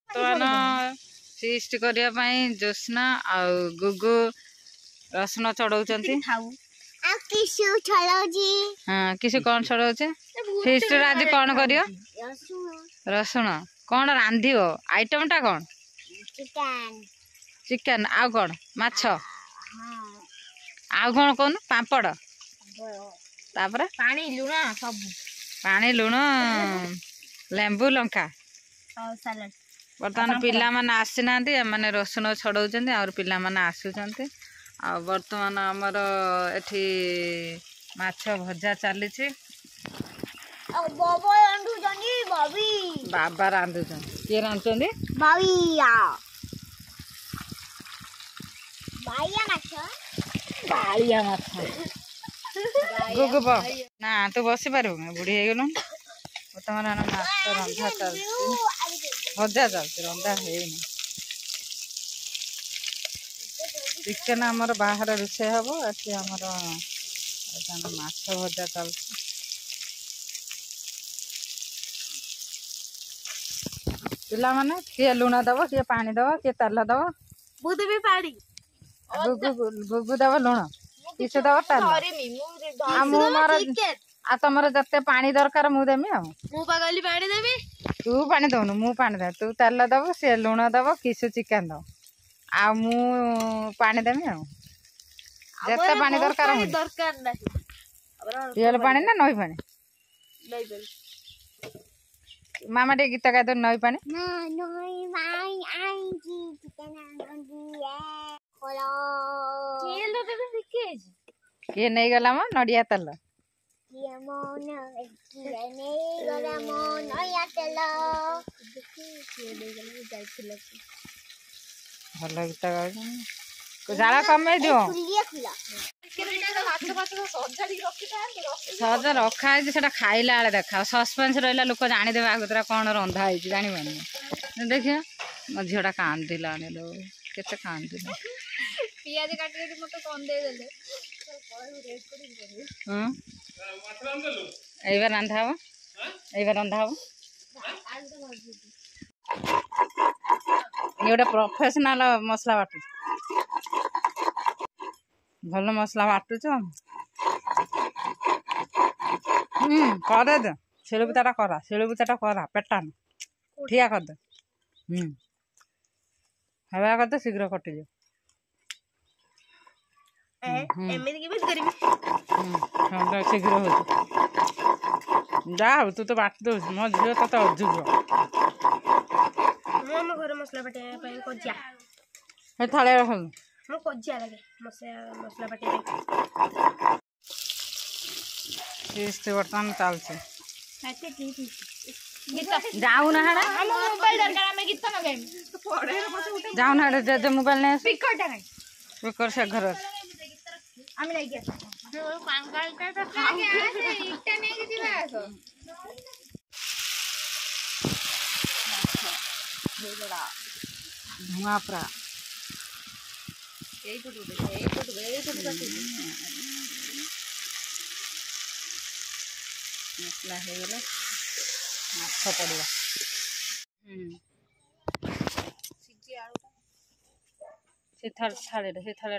बर्तमान फीस्ट करिया पई जोस्ना आउ गुगु रसुन चढ़ाउचंती आ किसु छलाउजी हां किसु कोन छड़ाउचे फीस्ट रे आज कोन करियो रसुन कोन रांधियो आइटम टा कोन चिकन चिकन आ कोन माछ आ कोन कोन पापड़ तापर पानी लूण सब पानी लूण लेंबू लंका सलाड बर्तमान पिला माने आसी नांती माने रसुन छड़ाउचंती और पिला माने आसुचंती आ बर्तमान हमर एठी माछ भजा चली बाबा रांधु जनी बाबी बाबा रांधु किए रांधुचंदी बाबिया बाइया माछ बालिया माछ गुगु बा ना तू बसी पारू बुढ़ी हे गेलु बर्तमान माछ रंधा चलती भजा चलती रंधा हेनी चिकेन आमर बाहर रोषे हम एटी आमर माछ भजा चलती पिला माने किए लुण दब किए पानी दब किए तेल दब मु देबी पानी गुगु दब लुण किसे दब तेल आ मु मोर आ तमर जत्ते पानी दरकार मु देमी आ मु पागली पानी देबी तू पानी दउनु मु पानी दे तू तेल दब से लुण दब किसु चिकेन दब आ मु पानी देमी आ जत्ते पानी दरकार मु दरकार नाही रियल पानी ना नई पानी नहीं बेल मामा टे गीत गाय दो नई पानी ना नई माई आई जी चिकन आंदी है खोलो केल दे दिखे किए नहीं गला म नडिया तेल किए मन किए नहीं गला मन नया तेल किए नहीं गला जाइथिल भल गीत गाय जाला कमे दियो खुला सहज रखा है सेटा खाइला बेले देखा सस्पेंस रहा लोक जानीदे आगुरा कौन रंधा है जानी देखिए मो झीटा कांदिला लो केते कांदिला पियाज काटी मत कौन दे देले एबार रंधा हम एबार रंधा हम ये प्रोफेशनल मसला बाटू भल मसला बाटुच कर दे शिलुबुता करा शिलुबुता करा पेटान ठिया कर दे हवा कर दे शीघ्र कटि शीघ्र हो जा तू तो बाट दो मो झील तो अजुब घर मसला बाटे थाले रख मो कोजिया लगे मसला बाटे फीस्ट बर्तमान चलছে जाऊ ना हड़ा हम मोबाइल दरकार में गीत ना गाइम तो पड़े रे पछे उठे जाऊ ना हड़ा जे मोबाइल ने स्पीकर टा नहीं स्पीकर से घर हम नहीं गया जो कांगाल का तो खा के आसे इटा नहीं के दिबा आसो धुआं पूरा ए फोटो मसला हो गला माछ पड़िया सिजी आलूटा से थाले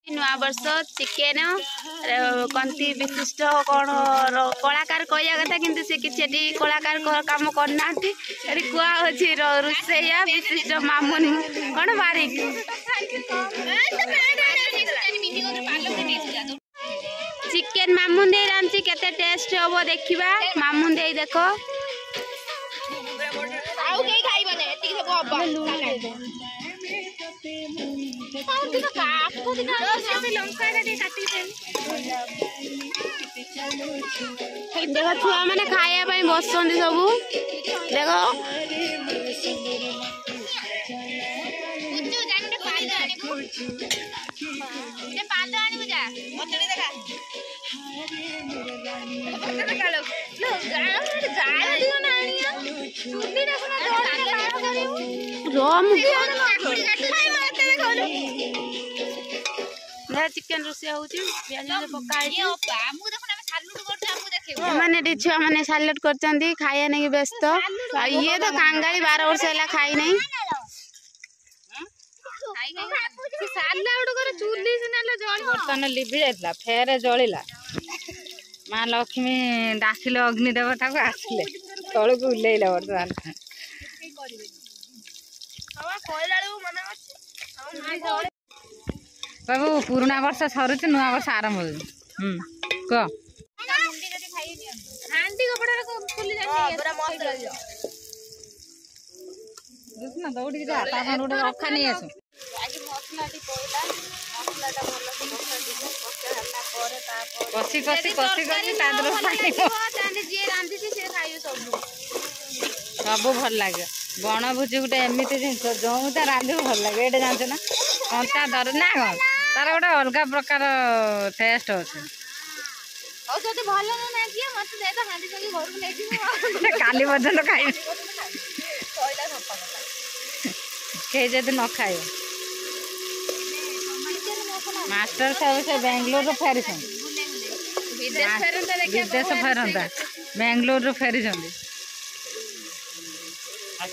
नुआ वर्ष चिकेन कंती विशिष्ट कौन कलाकार कहया कथा किंतु से किछेटी कलाकार काम करना कुआ अच्छी रोसैया विशिष्ट मामुनी कौन बारिक चिकेन मामुंदे रांची केते टेस्ट हबो देखिबा मामुंदे देखो आउ के खाई बने एतिक सब अब्बा देख छुआ मैंने खाया बसन सबू देख चिकेन रोषे होने छुआ मैंने सालड कर खाया नहीं व्यस्त ये तो कांगाली 12 वर्ष है खाई नहीं बर्तन लिभि जाइला फेर जलिला माँ लक्ष्मी डाकिले अग्नि देवता को आसिले तल को उल्लेला बर्तमान बाबू पुराना वर्ष सरुच नुआ वर्ष आरंभ हो कह दौड़ी जा गोटे अखा नहीं आस कषि कषि कषि कषि सब भल लगे बनभोजी गोटे एमती जिन जो रांधि भल लगे ये जानते ना कंचा दर ना कौन तार गोटे अलग प्रकार टेस्ट अच्छे काली पर्यटन खाइ जदि न खाए मास्टर साहब से बेंगलोर फेरी विदेश फेरता बेंगलोर फेरी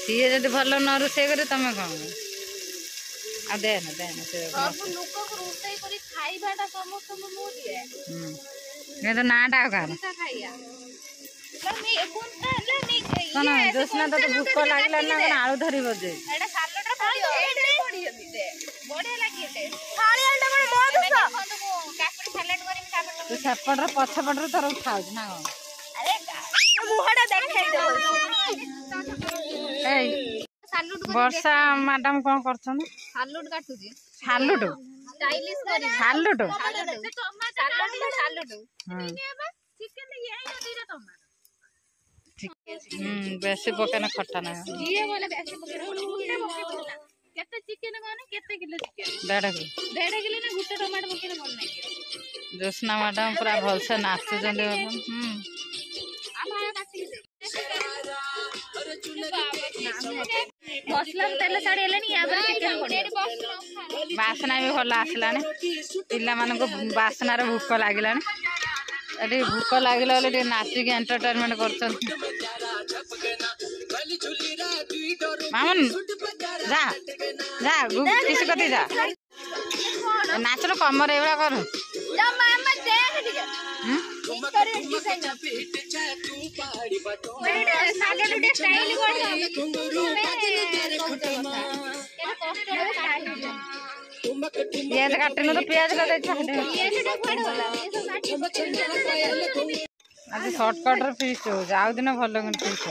सी जब भल न रोसे करे तुम कौन आ देन देन ये तो नाटा कार कौन जोशना तो भूक लगे ना कौन आलू धरी बजे तू सेपटर पछपटर तोर खाऊ ना वर्षा मैडम कौन कर सालुट सालुट बेसी पकाना खट्टा ना जोशना मैडम पूरा भल से नाचुं बासना भी भल आसला पिला मान बासनार भूक लगे ये भूक लगे नाचिक एंटरटेनमेंट कर मामन जा जा किसी कति जा नाच कमर एवं कर पियाज काटन तो पियाज आज सर्टकट फिस्ट हो आउ दिन भल फिस्ट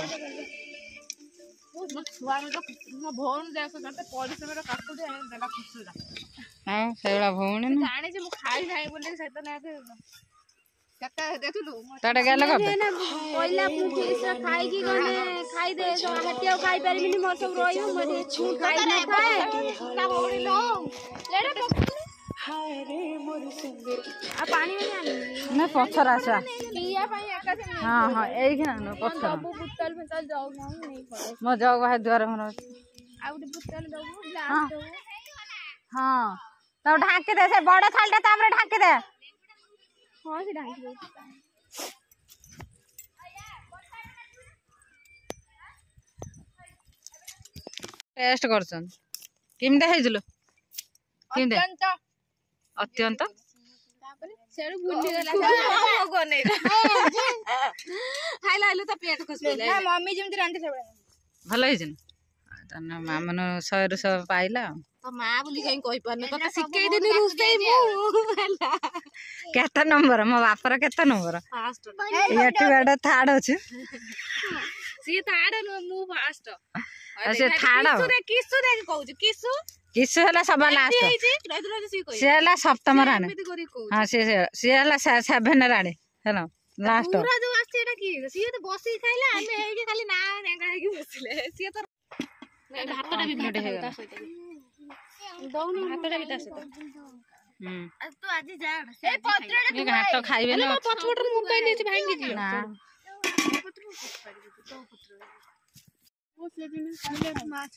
हाँ से भौणी तड़े गल पहिला फिश खाई की गने खाई दे तो हटिया खाई परबिनी मोर सब रोइयो मने छु खाई ना खाए ना भौणी लो लेडा हाय रे मोर सुंदर आ पानी में आनी ना पत्थर आसा पिया भाई एका से हां हां एई खना न पत्थर सब बुतल में चल जाओ ना नहीं पड़े म जाओ बाहर द्वार में आ उठे बुतल दो ग्लास दो हां तो ढाक दे से बड़ थालटा त हमरे ढाक दे हां से ढाक दे टेस्ट करछन किमदा हेजलो किमदा अत्यंत सेडु भूली गला मगो नै खाइला आइलो त पेट खसले ना मम्मी जेमति रांधि सेबे भल हेजन तने मामन 100 रु 100 पाइला तो मां बोली कहीं कहि परने तो सिक्के देनी रुसते मु हला केता नंबर मो बापर केता नंबर फास्ट एटी बेड थर्ड अछि सी थर्ड मु फास्ट से थर्ड किसु दे कहू किसु किसु हला सब लास्ट से हला सप्तम राणे हां से हला 7 राणे हेलो लास्ट पूरा जो आछे एटा की सी तो बसी खाइला हमें एके खाली ना नेगा हेकी बसले सी तो भातटा भी भेट हेगा दौनी भातटा भी तासे तो आज जा ए पत्रेटा ये घाट खाइबे न पछवटर मोबाइल ले भांगी दियो ना वो से दिन खाइले माछ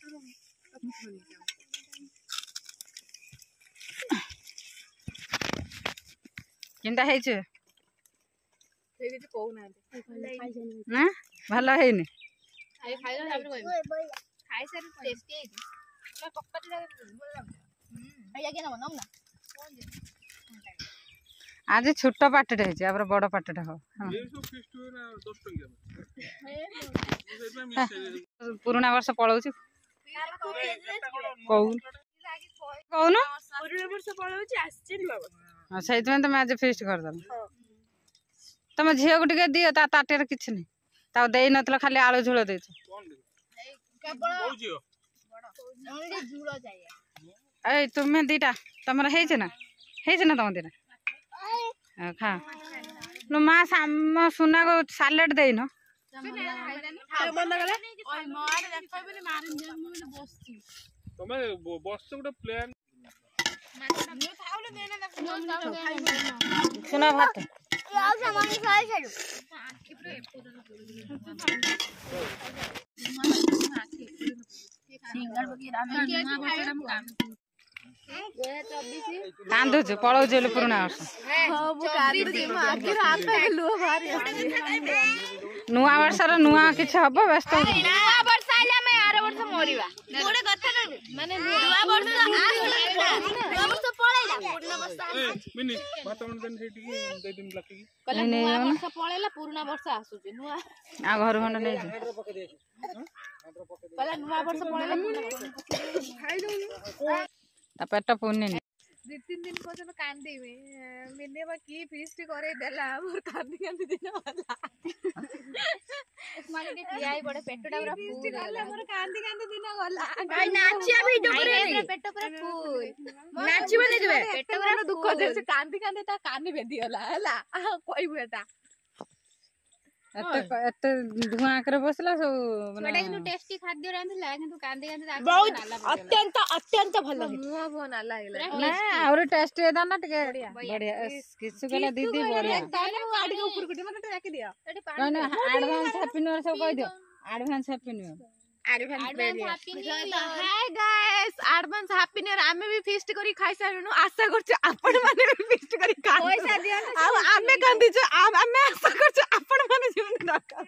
किंदा हेछु से किछ कहू ना ना भलो हेनी आज छोट पार्टी है बड़ पार्टी हो पुराना वर्ष पलाऊ कौन से तुम आज फिस्ट करदेल तुम झील को टे दियो ताटे किसी नहीं दे न खाली आलू झोल दे तुम्हें दीटा तुम ना तुम दीटा खा माँ सुना को सालेट दे न सुना भात कांदुचु पलाऊ पुराना नुआ वर्ष नुआ किछ हम व्यस्त घर खंड नहीं पेट पुण्य 2-3 दिन पर्यंत कांदी मिने की फीस्ट करे देला मोर कांदी कांदी दिन वाला माने के पियाई बड़े पेटटा पूरा फूल गला मोर कांदी कांदी दिन गला भाई नाचिया वीडियो करे पेट पूरा फूल नाची बने जबे पेट पूरा दुख दे से कांदी कांदी ता कानी बेंदी गला हला कोई बेटा एते धुआं करे बसला सब बड़ा किनु टेस्टी खाद्य रांधला किंतु कांदी कांदी बहुत अत्यंत अत्यंत भलो मुआ बोना लागला ना और टेस्ट एदा ना टिके बढ़िया किछु गला दीदी बढ़िया ताने आडी के ऊपर कुटी मते राखी दियो ना एडवांस हैप्पी न्यू ईयर सब कह दियो advance happy new year hi guys advance happy new year आमे भी फीस्ट करी खाइ सारनु आशा करछु आपण माने भी फीस्ट करी खा पैसा दियो आ आमे कांदी छ आमे आशा करछु आपण माने जीवन दरकार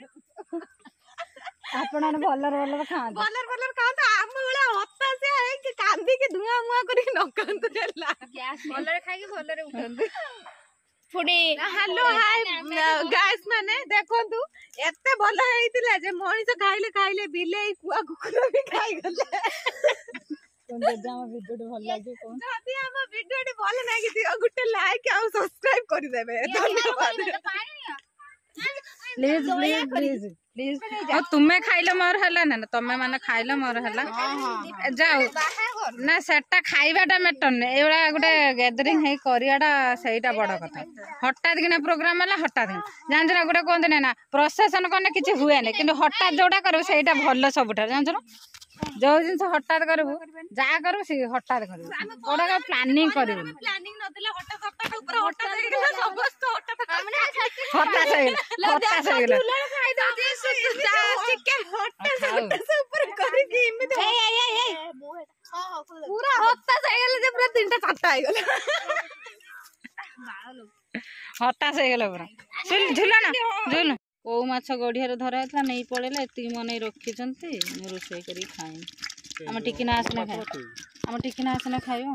आपण भलर खान बलर खान आम वाला होता से है कि कांदी के धुआं मुआ करी न कांदु देला गैस बलर खाइ के बलर उठंदु फुडी हेलो हाय गाइस माने देखंतु एते भल हेतिला जे मनीष खाइले खाइले बिले कुआ कुकुर भी खाइ गले तुम जमा वीडियो भल लागे कोन जदी हम वीडियो भल लागी दियो गुटे लाइक आ सब्सक्राइब करि देबे धन्यवाद प्लीज प्लीज प्लीज प्लीज और तुम्हें खाइले मोर हला ना तमे माने खाइले मोर हला जाओ ना सेटा खाइबाटा मैटर ने एवडा गुटे गैदरिंग है करियाडा सेटा बड़ कथा हठात किना प्रोग्राम हला हठात जानजरा गुटे कोन ना प्रोसेसन करने किछि हुए नै किंतु हठात जोडा करबो सेटा भलो सबटा जानजरा जो जिंस हठात करबो जा करबो से हठात करबो बड़ा का प्लानिंग करबो प्लानिंग नदिले हठात हठात ऊपर हठात हेगला समस्त हठात हेगला खाइ दो चिकन हठात से ऊपर करी के इमे ए पूरा हठात हेगला जे पूरा 3टा 4टा हेगला हताश हेगला पूरा झुला ना झुल को माछ गढ़िया धरा था नहीं पड़ेला एति मने रखिचंती मु रोसई करी खाई हम टिकिना आसना खाई हम टिकिना आसना खाइयो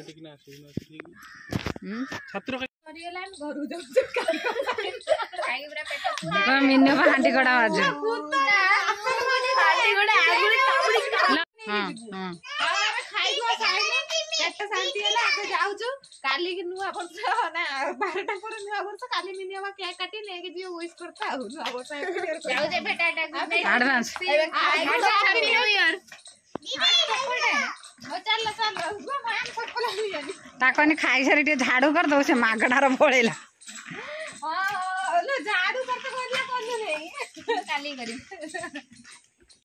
टिकिना आसना ठीक छात्र करियला घरु जाऊ खाइ पूरा पेट मिन्ने हांडी गडा आज हांडी गडा आगुरी काबुड़ी हां हां खाइ गो खाइ पेट शांति होला आके जाउछु काली के नुआ वर्ष ना 12टा पर नुआ वर्ष काली मिनिया केक काटी लेके जे विश करता हो नुआ वर्ष जाउ जे बेटा good advance happy new year ओ चल चल मां सकला लियानी ताकनी खाई सारी टे झाड़ू कर दो से मागडार पळेला हां लो झाड़ू करते कोनला कोन नहीं काली करी